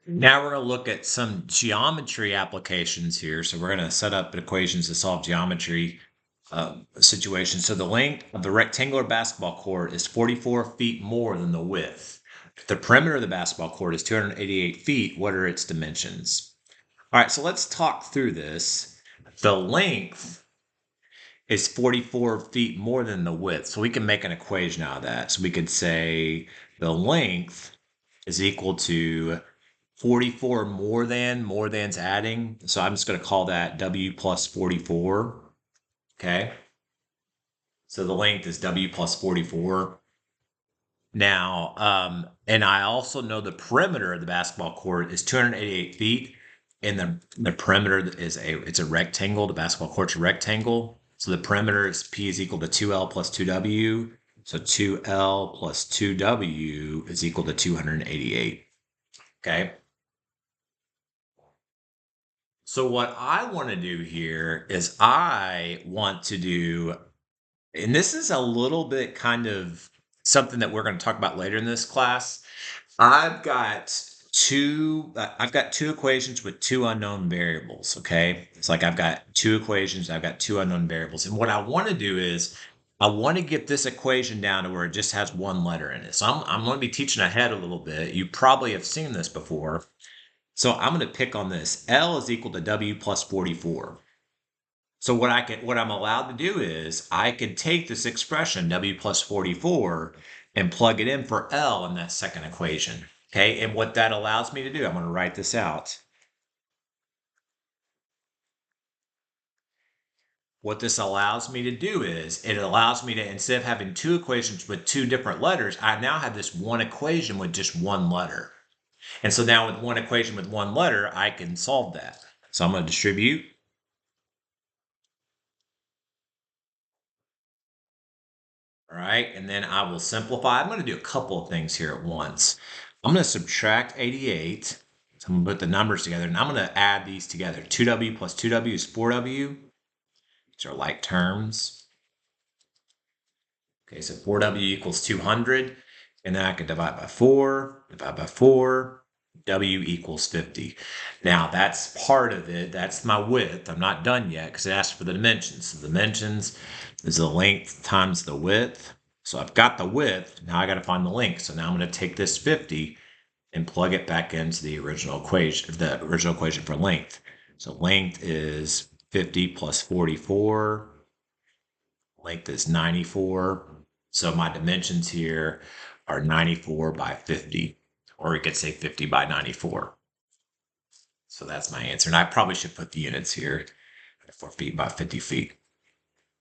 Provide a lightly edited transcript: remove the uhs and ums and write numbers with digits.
Now we're going to look at some geometry applications here. So we're going to set up equations to solve geometry situations. So the length of the rectangular basketball court is 44 feet more than the width. If the perimeter of the basketball court is 288 feet, what are its dimensions? All right, so let's talk through this. The length is 44 feet more than the width. So we can make an equation out of that. So we could say the length is equal to 44 more than's adding. So I'm just going to call that W plus 44. Okay. So the length is W plus 44. Now, and I also know the perimeter of the basketball court is 288 feet. And the perimeter it's a rectangle. The basketball court's a rectangle. So the perimeter is P is equal to 2L plus 2W. So 2L plus 2W is equal to 288. Okay. So what I want to do here is I want to do, and this is a little bit kind of something that we're going to talk about later in this class. I've got two equations with two unknown variables. Okay. It's like I've got two equations. I've got two unknown variables. And what I want to do is I want to get this equation down to where it just has one letter in it. So I'm going to be teaching ahead a little bit. You probably have seen this before. So I'm going to pick on this. L is equal to W plus 44. So what I'm allowed to do is I can take this expression W plus 44 and plug it in for L in that second equation. Okay, and what that allows me to do, I'm going to write this out. What this allows me to do is it allows me to, instead of having two equations with two different letters, I now have this one equation with just one letter. And so now with one equation with one letter, I can solve that. So I'm going to distribute. All right, and then I will simplify. I'm going to do a couple of things here at once. I'm going to subtract 88. So I'm going to put the numbers together, and I'm going to add these together. 2W plus 2W is 4W. These are like terms. Okay, so 4W equals 200. And then I can divide by 4, W equals 50. Now, that's part of it. That's my width. I'm not done yet because it asks for the dimensions. So the dimensions is the length times the width. So I've got the width. Now I got to find the length. So now I'm going to take this 50 and plug it back into the original equation for length. So length is 50 plus 44. Length is 94. So my dimensions here are 94 by 50, or you could say 50 by 94. So that's my answer. And I probably should put the units here, 4 feet by 50 feet.